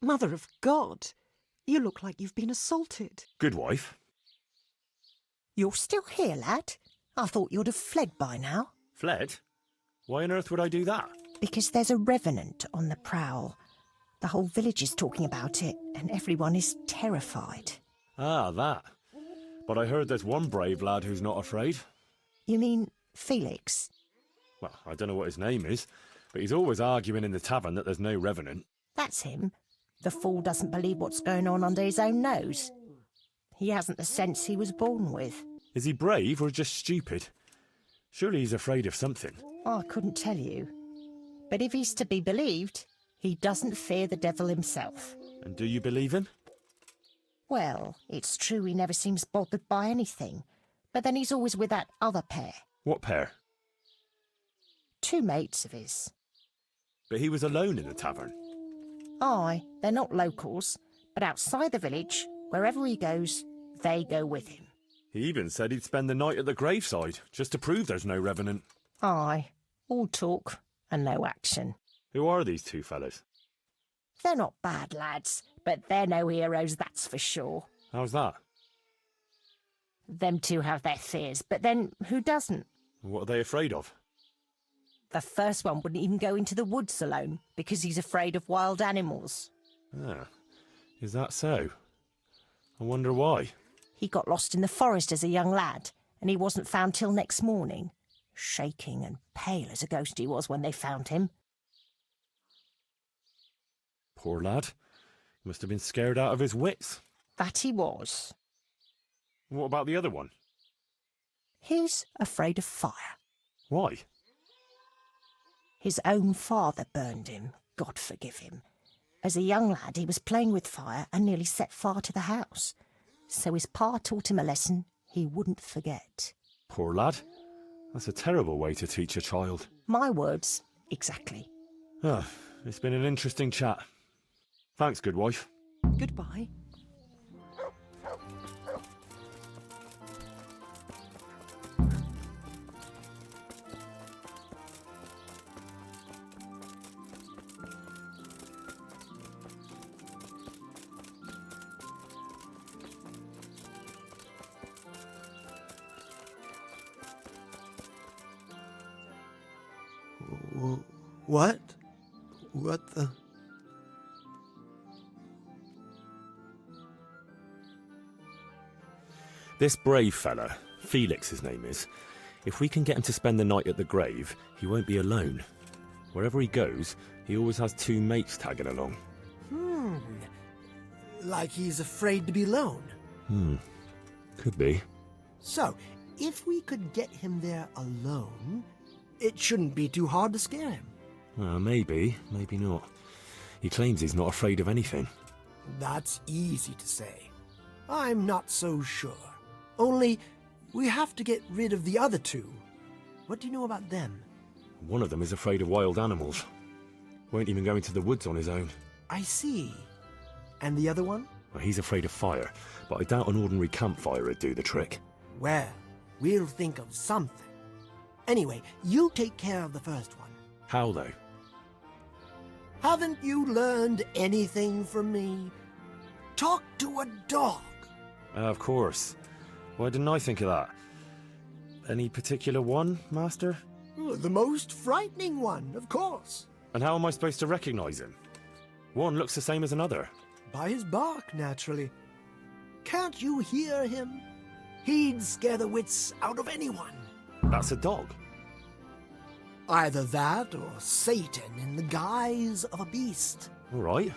Mother of God, you look like you've been assaulted. Good wife. You're still here, lad? I thought you'd have fled by now. Fled? Why on earth would I do that? Because there's a revenant on the prowl. The whole village is talking about it, and everyone is terrified. Ah, that. But I heard there's one brave lad who's not afraid. You mean Felix? Well, I don't know what his name is, but he's always arguing in the tavern that there's no revenant. That's him. The fool doesn't believe what's going on under his own nose. He hasn't the sense he was born with. Is he brave or just stupid? Surely he's afraid of something. I couldn't tell you. But if he's to be believed, he doesn't fear the devil himself. And do you believe him? Well, it's true he never seems bothered by anything. But then he's always with that other pair. What pair? 2 mates of his. But he was alone in the tavern. Aye, they're not locals, but outside the village, wherever he goes, they go with him. He even said he'd spend the night at the graveside, just to prove there's no revenant. Aye, all talk and no action. Who are these 2 fellas? They're not bad lads, but they're no heroes, that's for sure. How's that? Them 2 have their fears, but then who doesn't? What are they afraid of? The first one wouldn't even go into the woods alone, because he's afraid of wild animals. Ah, is that so? I wonder why. He got lost in the forest as a young lad, and he wasn't found till next morning. Shaking and pale as a ghost he was when they found him. Poor lad. He must have been scared out of his wits. That he was. What about the other one? He's afraid of fire. Why? His own father burned him, God forgive him. As a young lad he was playing with fire and nearly set fire to the house. So his pa taught him a lesson he wouldn't forget. Poor lad. That's a terrible way to teach a child. My words, exactly. Ah, it's been an interesting chat. Thanks, good wife. Goodbye. What? What the... This brave fella, Felix his name is, if we can get him to spend the night at the grave, he won't be alone. Wherever he goes, he always has 2 mates tagging along. Like he's afraid to be alone. Could be. So, if we could get him there alone, it shouldn't be too hard to scare him. Well, maybe, maybe not. He claims he's not afraid of anything. That's easy to say. I'm not so sure. Only, we have to get rid of the other 2. What do you know about them? One of them is afraid of wild animals. Won't even go into the woods on his own. I see. And the other one? Well, he's afraid of fire, but I doubt an ordinary campfire would do the trick. Well, we'll think of something. Anyway, you take care of the first one. How, though? Haven't you learned anything from me? Talk to a dog. Of course. Why didn't I think of that? Any particular one, Master? The most frightening one, of course. And how am I supposed to recognize him? One looks the same as another. By his bark, naturally. Can't you hear him? He'd scare the wits out of anyone. That's a dog. Either that or Satan in the guise of a beast. All right.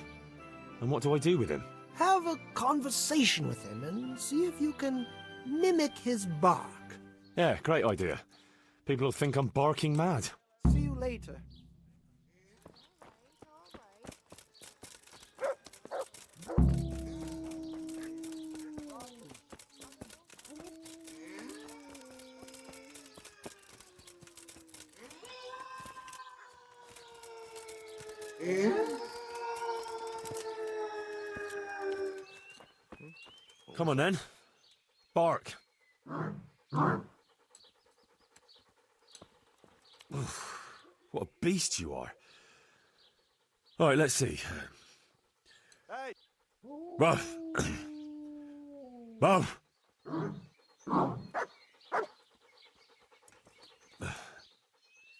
And what do I do with him? Have a conversation with him and see if you can mimic his bark. Yeah, great idea. People will think I'm barking mad. See you later. Come on then. Bark. Oof, what a beast you are. All right, let's see. Buff. Buff.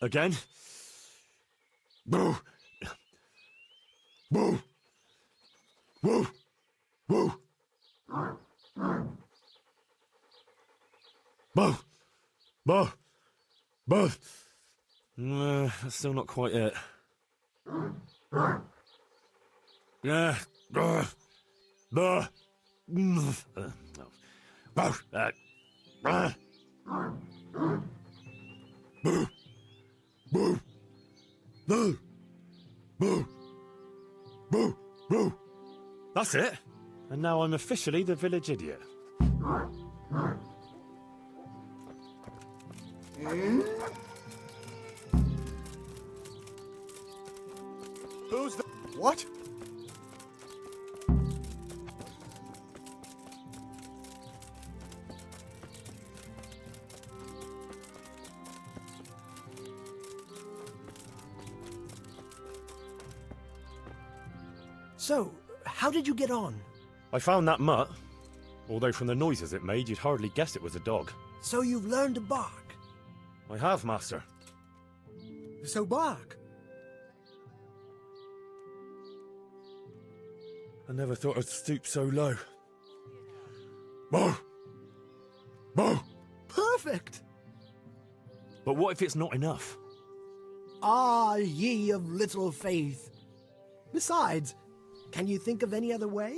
Again. Boo. Boo. Woo. Woo. Boo. Boo. Boo. That's still not quite it. Yeah. Boo. Boo. Boo. Boo. Boo. Boo. Boo. Boo. Boo. That's it. And now I'm officially the village idiot. Who's the... What? So, how did you get on? I found that mutt. Although from the noises it made, you'd hardly guess it was a dog. So you've learned to bark. I have, master. So bark. I never thought I'd stoop so low. Boo! Boo! Perfect! But what if it's not enough? Ah, ye of little faith. Besides, can you think of any other way?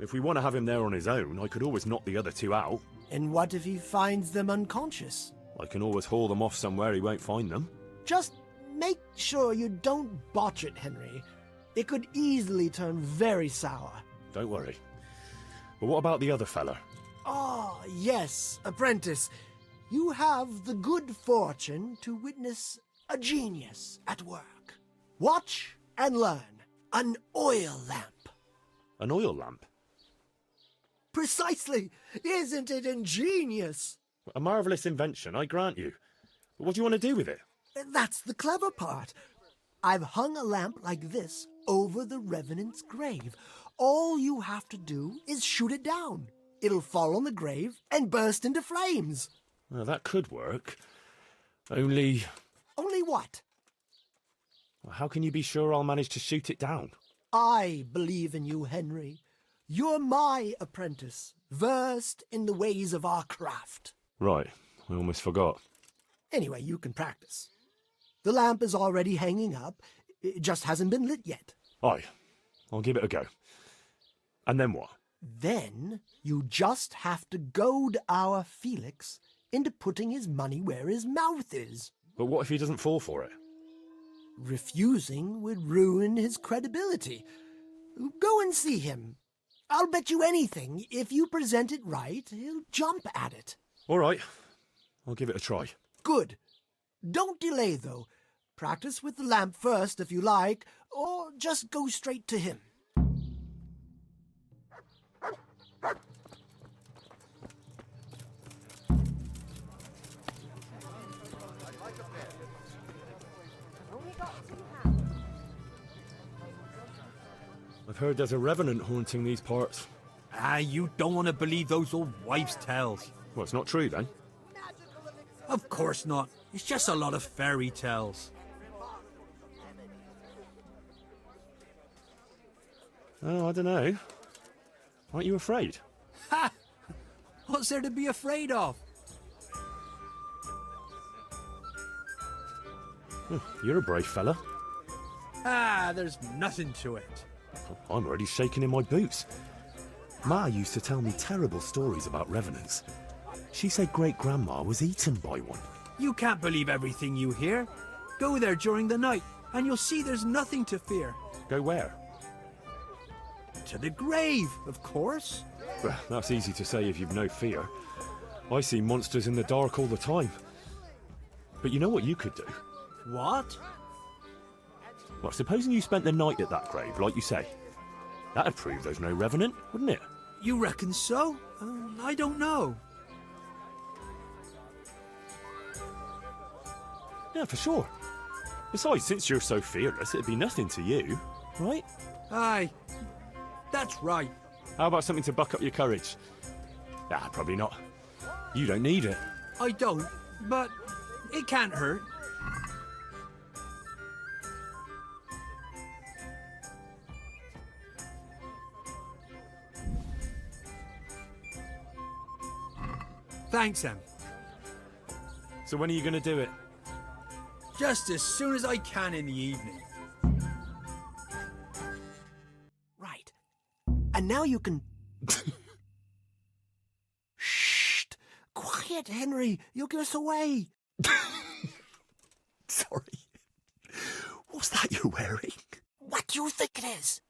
If we want to have him there on his own, I could always knock the other two out. And what if he finds them unconscious? I can always haul them off somewhere he won't find them. Just make sure you don't botch it, Henry. It could easily turn very sour. Don't worry. But what about the other fella? Ah, yes, apprentice. You have the good fortune to witness a genius at work. Watch and learn. An oil lamp. An oil lamp? Precisely! Isn't it ingenious? A marvellous invention, I grant you. But what do you want to do with it? That's the clever part. I've hung a lamp like this over the Revenant's grave. All you have to do is shoot it down. It'll fall on the grave and burst into flames. Well, that could work. Only... Only what? How can you be sure I'll manage to shoot it down? I believe in you, Henry. You're my apprentice, versed in the ways of our craft. Right, I almost forgot. Anyway, you can practice. The lamp is already hanging up. It just hasn't been lit yet. Aye, I'll give it a go. And then what? Then you just have to goad our Felix into putting his money where his mouth is. But what if he doesn't fall for it? Refusing would ruin his credibility. Go and see him. I'll bet you anything, if you present it right, he'll jump at it. All right, I'll give it a try. Good. Don't delay, though. Practice with the lamp first, if you like, or just go straight to him. I've heard there's a revenant haunting these parts. Ah, you don't want to believe those old wives' tales. Well, it's not true then. Of course not. It's just a lot of fairy tales. Oh, I don't know. Aren't you afraid? Ha! What's there to be afraid of? You're a brave fella. Ah, there's nothing to it. I'm already shaking in my boots. Ma used to tell me terrible stories about revenants. She said great-grandma was eaten by one. You can't believe everything you hear. Go there during the night, and you'll see there's nothing to fear. Go where? To the grave, of course. Well, that's easy to say if you've no fear. I see monsters in the dark all the time. But you know what you could do? What? Well, supposing you spent the night at that grave, like you say. That'd prove there's no revenant, wouldn't it? You reckon so? I don't know. Yeah, for sure. Besides, since you're so fearless, it'd be nothing to you, right? Aye, that's right. How about something to buck up your courage? Ah, probably not. You don't need it. I don't, but it can't hurt. Thanks, Em. So when are you going to do it? Just as soon as I can in the evening. Right. And now you can... Shh! Quiet, Henry. You'll give us away. Sorry. What's that you're wearing? What do you think it is?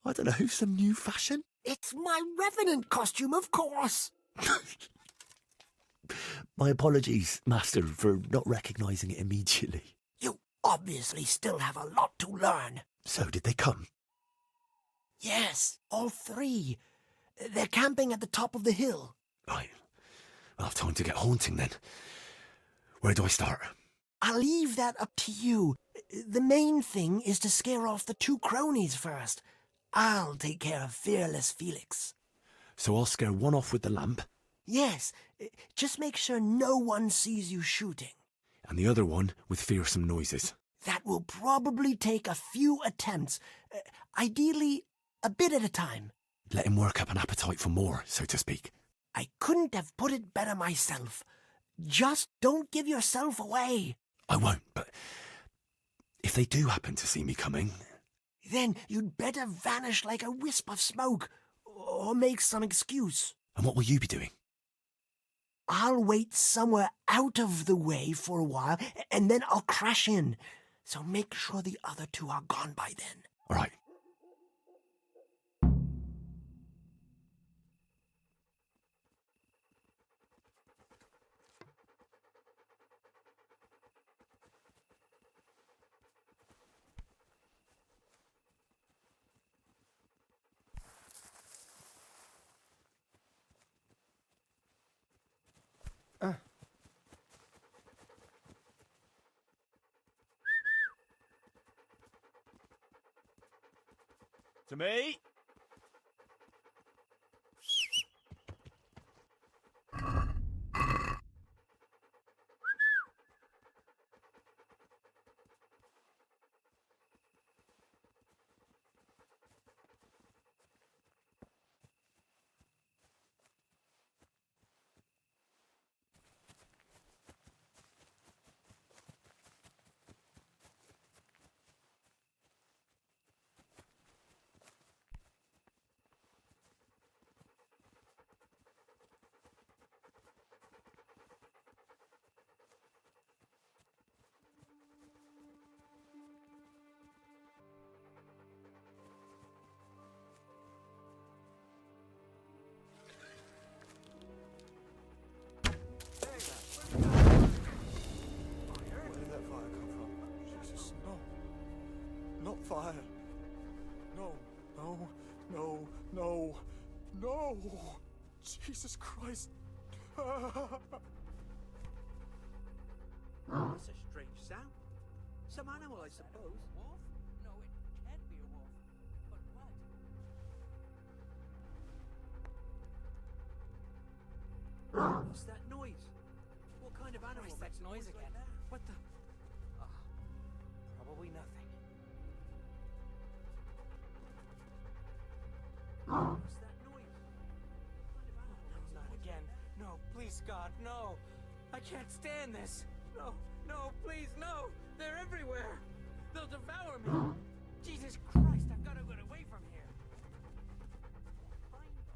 I don't know, some new fashion? It's my Revenant costume, of course. My apologies, Master, for not recognising it immediately. You obviously still have a lot to learn. So did they come? Yes, all three. They're camping at the top of the hill. Right. I'll have time to get haunting then. Where do I start? I'll leave that up to you. The main thing is to scare off the two cronies first. I'll take care of fearless Felix. So I'll scare one off with the lamp, Yes, just make sure no one sees you shooting. and the other one with fearsome noises. That will probably take a few attempts, ideally a bit at a time. Let him work up an appetite for more, so to speak. I couldn't have put it better myself. Just don't give yourself away. I won't, but if they do happen to see me coming... Then you'd better vanish like a wisp of smoke, or make some excuse. And what will you be doing? I'll wait somewhere out of the way for a while, and then I'll crash in. So make sure the other two are gone by then. All right. To me? Not fire. No, no, no, no, no. Jesus Christ. That's a strange sound. Some animal, I suppose. Wolf? No, it can't be a wolf. But what? What's that noise? What kind of animal What's that makes a noise like again? that? What the? Probably nothing. What's that noise? What kind of animal makes a Not noise again. like that? No, please, God, no. I can't stand this. No, no, please, no. They're everywhere. They'll devour me. Jesus Christ, I've got to get away from here. Find them.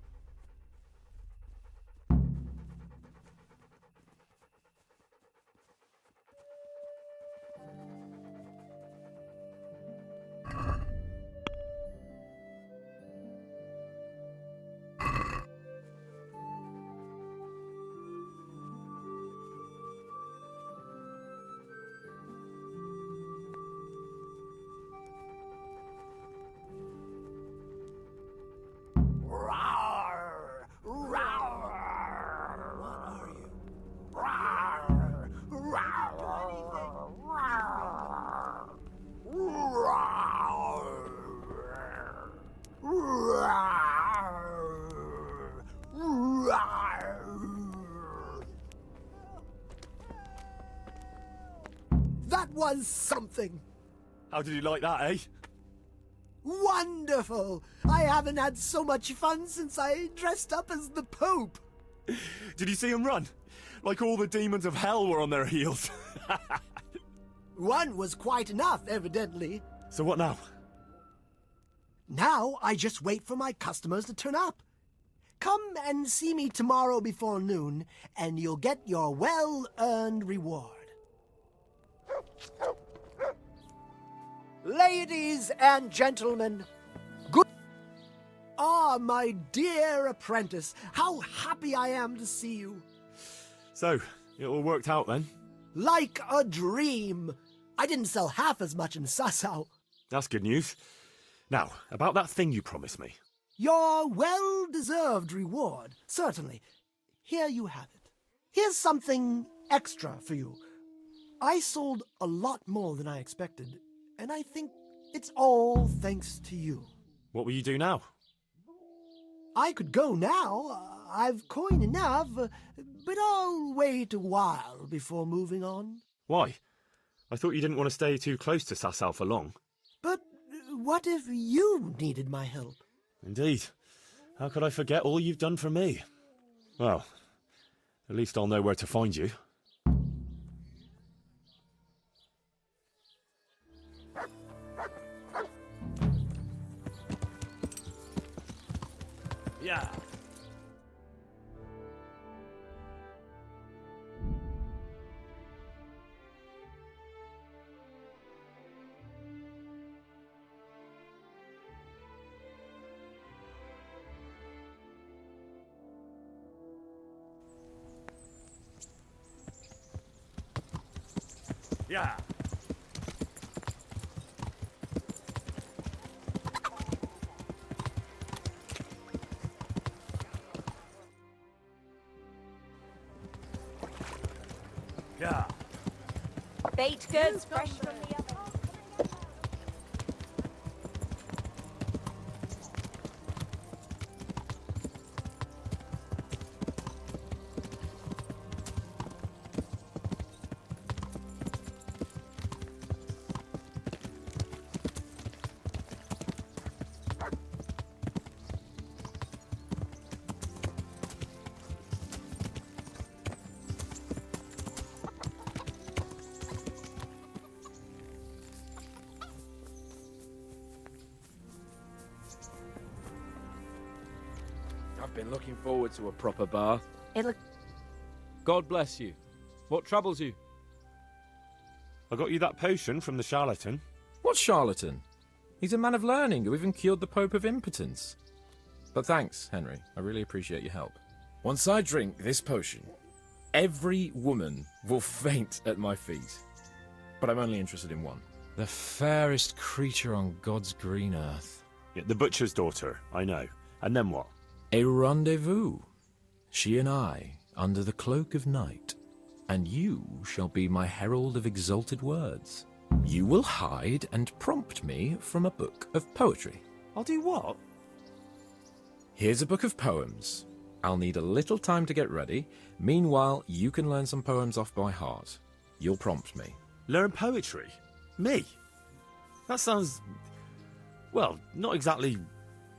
That was something. How did you like that, eh? Wonderful! I haven't had so much fun since I dressed up as the Pope. Did you see him run? Like all the demons of hell were on their heels. One was quite enough, evidently. So what now? Now I just wait for my customers to turn up. Come and see me tomorrow before noon, and you'll get your well-earned reward. Ladies and gentlemen, good... Ah, my dear apprentice, how happy I am to see you. So, it all worked out then? Like a dream. I didn't sell half as much in Sasau. That's good news. Now, about that thing you promised me. Your well-deserved reward, certainly. Here you have it. Here's something extra for you. I sold a lot more than I expected, and I think it's all thanks to you. What will you do now? I could go now. I've coin enough, but I'll wait a while before moving on. Why? I thought you didn't want to stay too close to Sasau for long. But what if you needed my help? Indeed. How could I forget all you've done for me? Well, at least I'll know where to find you. Yeah. Yeah. Yeah. Baked goods fresh from the oven. I've been looking forward to a proper bath. It'll... God bless you. What troubles you? I got you that potion from the charlatan. What charlatan? He's a man of learning who even cured the Pope of impotence. But thanks, Henry. I really appreciate your help. Once I drink this potion, every woman will faint at my feet. But I'm only interested in one. The fairest creature on God's green earth. Yeah, the butcher's daughter, I know. And then what? A rendezvous. She and I, under the cloak of night. And you shall be my herald of exalted words. You will hide and prompt me from a book of poetry. I'll do what? Here's a book of poems. I'll need a little time to get ready. Meanwhile, you can learn some poems off by heart. You'll prompt me. Learn poetry? Me? That sounds... well, not exactly...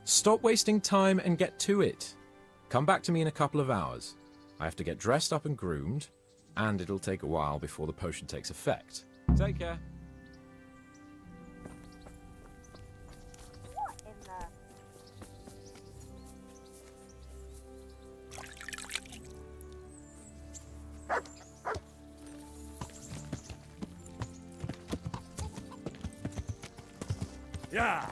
Stop wasting time and get to it. Come back to me in a couple of hours. I have to get dressed up and groomed, and it'll take a while before the potion takes effect. Take care. What in the... Yeah!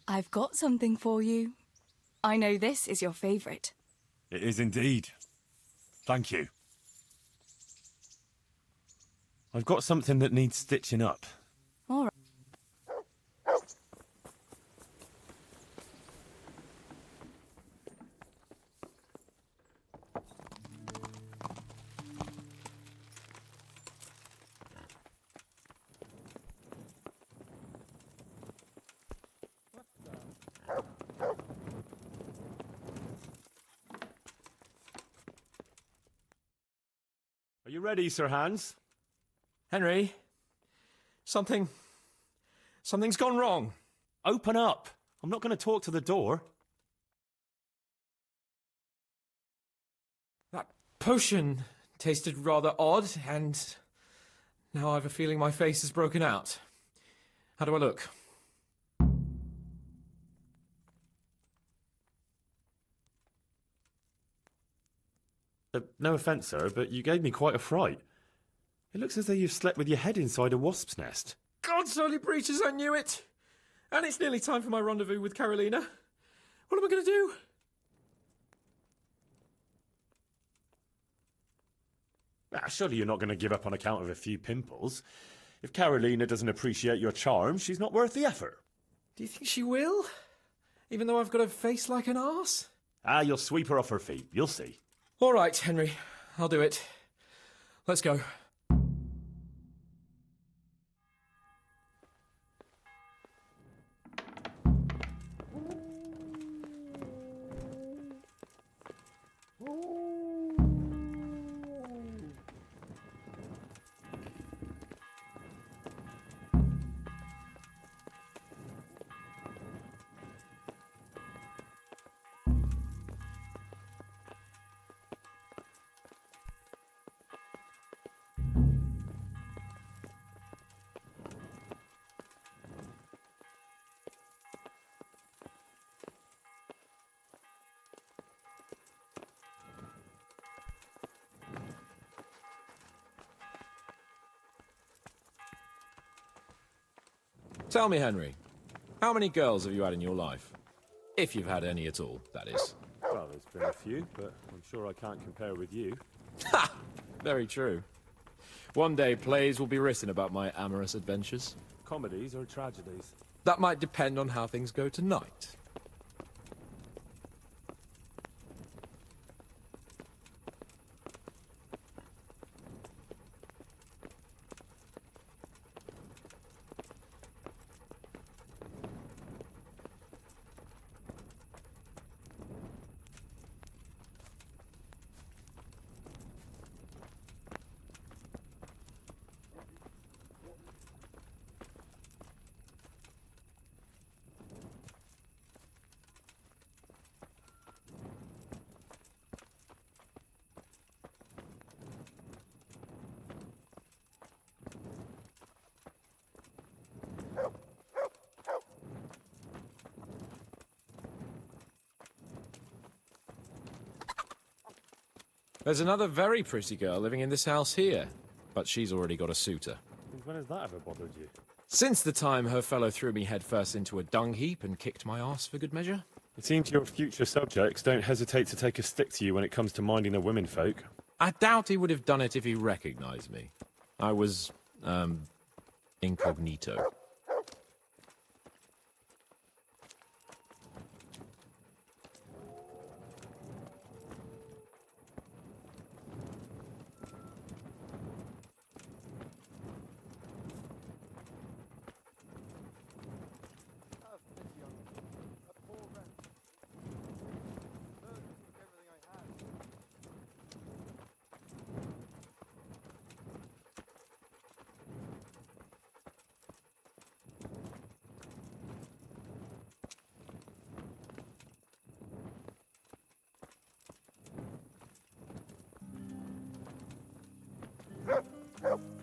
I've got something for you. I know this is your favourite. It is indeed. Thank you. I've got something that needs stitching up. All right. Are you ready, Sir Hans? Henry, something's gone wrong. Open up. I'm not going to talk to the door. That potion tasted rather odd, and now I have a feeling my face is broken out. How do I look? No offence, sir, but you gave me quite a fright. It looks as though you've slept with your head inside a wasp's nest. God's holy breeches, I knew it! And it's nearly time for my rendezvous with Carolina. What am I going to do? Surely you're not going to give up on account of a few pimples. If Carolina doesn't appreciate your charm, she's not worth the effort. Do you think she will? Even though I've got a face like an arse? You'll sweep her off her feet. You'll see. All right, Henry. I'll do it. Let's go. Tell me, Henry, how many girls have you had in your life? If you've had any at all, that is. Well, there's been a few, but I'm sure I can't compare with you. Ha! Very true. One day plays will be written about my amorous adventures. Comedies or tragedies? That might depend on how things go tonight. There's another very pretty girl living in this house here, but she's already got a suitor. And when has that ever bothered you? Since the time her fellow threw me headfirst into a dung heap and kicked my arse for good measure. It seems your future subjects don't hesitate to take a stick to you when it comes to minding the womenfolk. I doubt he would have done it if he recognized me. I was, incognito.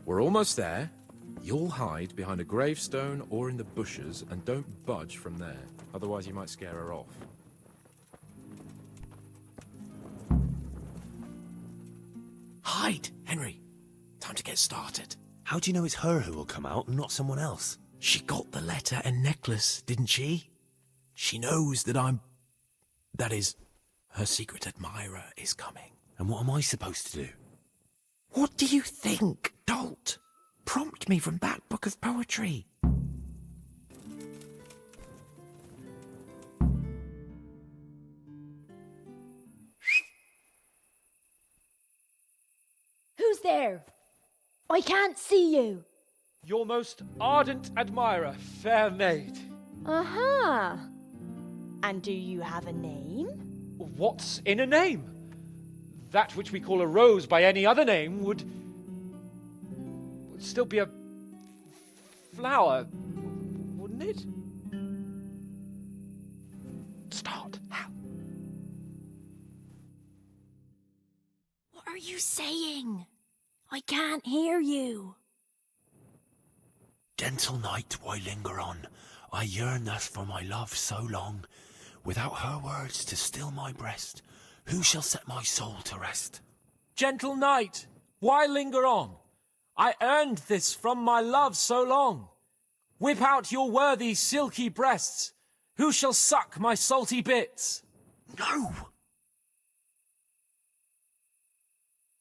We're almost there. You'll hide behind a gravestone or in the bushes and don't budge from there. Otherwise you might scare her off. Hide, Henry. Time to get started. How do you know it's her who will come out and not someone else? She got the letter and necklace, didn't she? She knows that that is, her secret admirer is coming. And what am I supposed to do? What do you think, dolt? Prompt me from that book of poetry. Who's there? I can't see you. Your most ardent admirer, fair maid. Aha! And do you have a name? What's in a name? That which we call a rose by any other name would still be a flower, wouldn't it? Start. How? What are you saying? I can't hear you. Gentle night, why linger on? I yearn thus for my love so long. Without her words to still my breast, who shall set my soul to rest? Gentle night, why linger on? I earned this from my love so long. Whip out your worthy silky breasts. Who shall suck my salty bits? No!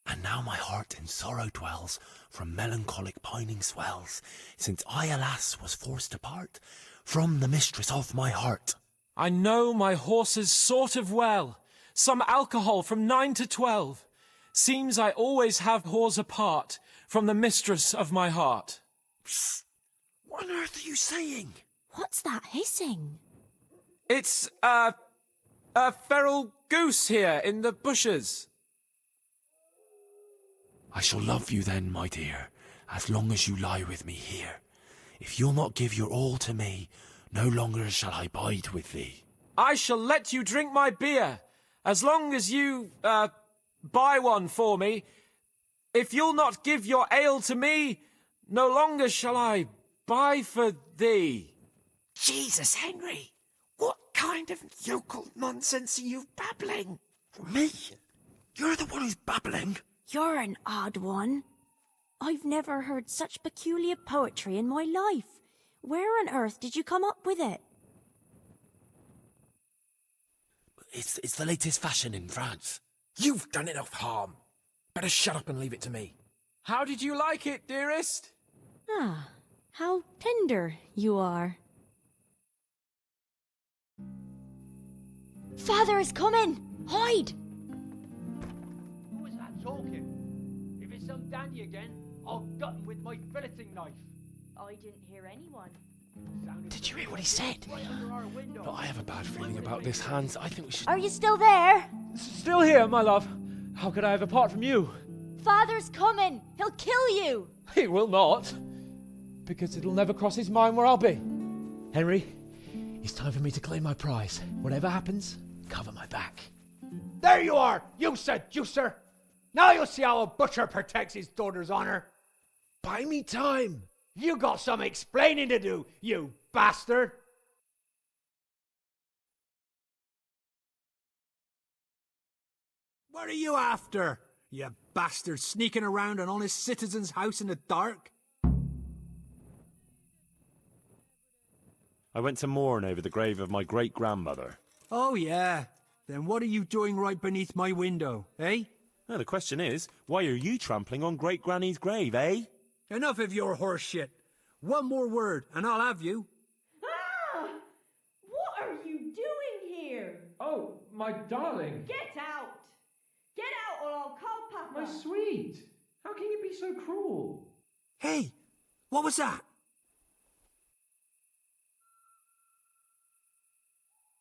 And now my heart in sorrow dwells, from melancholic pining swells, since I, alas, was forced to part from the mistress of my heart. I know my horses sort of well, some alcohol from 9 to 12. Seems I always have whores apart from the mistress of my heart. Psst! What on earth are you saying? What's that hissing? It's a feral goose here in the bushes. I shall love you then, my dear, as long as you lie with me here. If you'll not give your all to me, no longer shall I bide with thee. I shall let you drink my beer, as long as you, buy one for me. If you'll not give your ale to me, no longer shall I buy for thee. Jesus, Henry! What kind of yokel nonsense are you babbling? Me? You're the one who's babbling? You're an odd one. I've never heard such peculiar poetry in my life. Where on earth did you come up with it? It's the latest fashion in France. You've done enough harm. Better shut up and leave it to me. How did you like it, dearest? Ah, how tender you are. Father is coming! Hide! Who is that talking? If it's some dandy again, I'll gut him with my filleting knife. I didn't hear anyone. Did you hear what he said? But I have a bad feeling about this, Hans. I think we should... Are you still there? Still here, my love. How could I have apart from you? Father's coming! He'll kill you! He will not. Because it'll never cross his mind where I'll be. Henry, it's time for me to claim my prize. Whatever happens, cover my back. There you are, you seducer! Now you'll see how a butcher protects his daughter's honor. Buy me time. You got some explaining to do, you bastard! What are you after, you bastard, sneaking around an honest citizen's house in the dark? I went to mourn over the grave of my great-grandmother. Oh, yeah. Then what are you doing right beneath my window, eh? Now, the question is, why are you trampling on great-granny's grave, eh? Enough of your horse shit. One more word, and I'll have you. Ah! What are you doing here? Oh, my darling. Get out! Get out or I'll call Papa! My sweet. How can you be so cruel? Hey, what was that?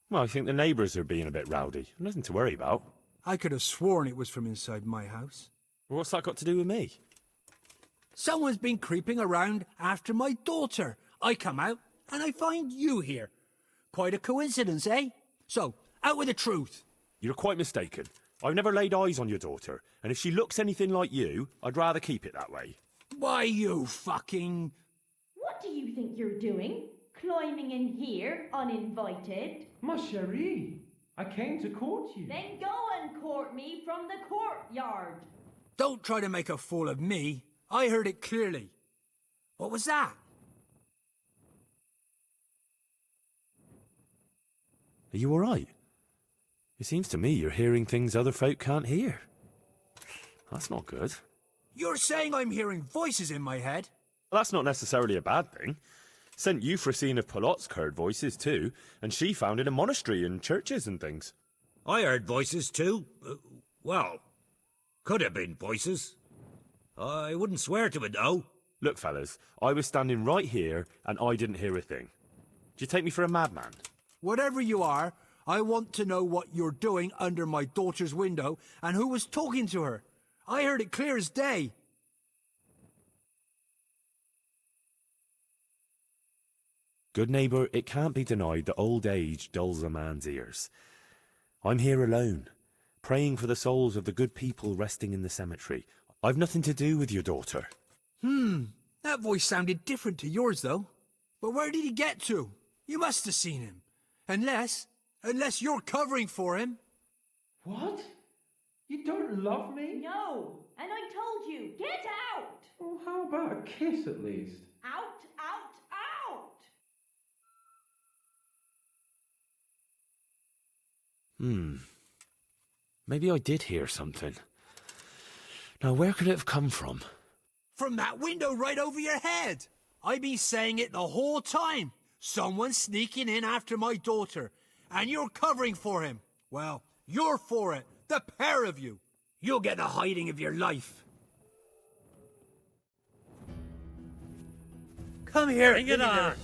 Well, I think the neighbours are being a bit rowdy. Nothing to worry about. I could have sworn it was from inside my house. Well, what's that got to do with me? Someone's been creeping around after my daughter. I come out, and I find you here. Quite a coincidence, eh? So, out with the truth. You're quite mistaken. I've never laid eyes on your daughter, and if she looks anything like you, I'd rather keep it that way. Why, you fucking... What do you think you're doing? Climbing in here, uninvited? Ma chérie, I came to court you. Then go and court me from the courtyard. Don't try to make a fool of me. I heard it clearly. What was that? Are you all right? It seems to me you're hearing things other folk can't hear. That's not good. You're saying I'm hearing voices in my head? Well, that's not necessarily a bad thing. St. Euphrosyne of Polotsk heard voices too, and she founded a monastery and churches and things. I heard voices too. Well, could have been voices. I wouldn't swear to it, though. Look, fellas, I was standing right here, and I didn't hear a thing. Do you take me for a madman? Whatever you are, I want to know what you're doing under my daughter's window and who was talking to her. I heard it clear as day. Good neighbour, it can't be denied that old age dulls a man's ears. I'm here alone, praying for the souls of the good people resting in the cemetery. I've nothing to do with your daughter. That voice sounded different to yours, though. But where did he get to? You must have seen him. Unless you're covering for him. What? You don't love me? No, and I told you, get out! Well, how about a kiss at least? Out, out, out! Maybe I did hear something. Now, where could it have come from? From that window right over your head. I've been saying it the whole time. Someone's sneaking in after my daughter, and you're covering for him. Well, you're for it, the pair of you. You'll get the hiding of your life. Come here, bring it on.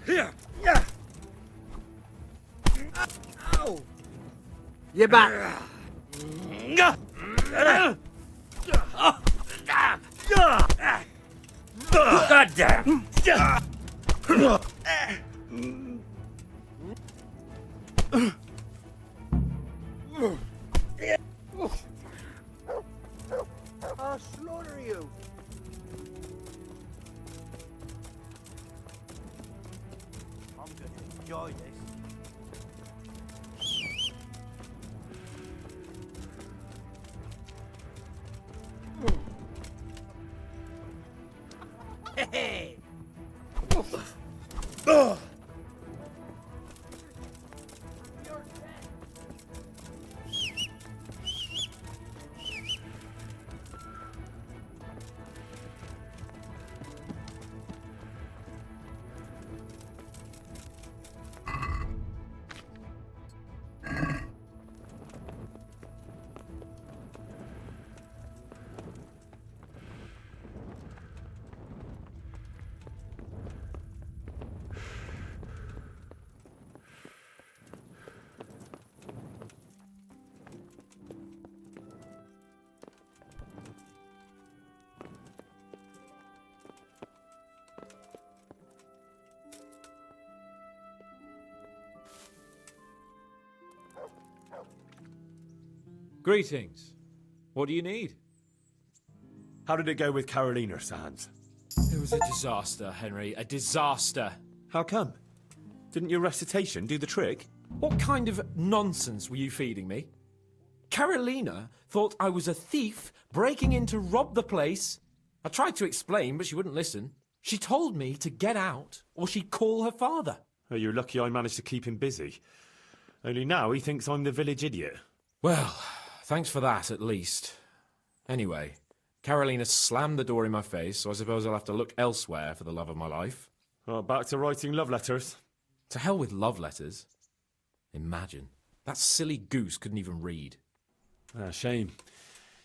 Here. Ow. You back. God damn. I'll slaughter you. I'm gonna enjoy this. Hey! Greetings. What do you need? How did it go with Carolina, Sans? It was a disaster, Henry. A disaster. How come? Didn't your recitation do the trick? What kind of nonsense were you feeding me? Carolina thought I was a thief breaking in to rob the place. I tried to explain, but she wouldn't listen. She told me to get out, or she'd call her father. Oh, you're lucky I managed to keep him busy. Only now he thinks I'm the village idiot. Well, thanks for that, at least. Anyway, Carolina slammed the door in my face, so I suppose I'll have to look elsewhere for the love of my life. Well, back to writing love letters. To hell with love letters. Imagine. That silly goose couldn't even read. Ah, shame.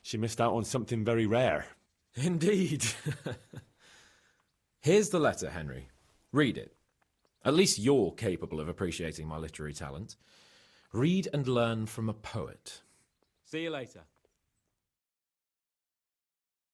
She missed out on something very rare. Indeed. Here's the letter, Henry. Read it. At least you're capable of appreciating my literary talent. Read and learn from a poet. See you later.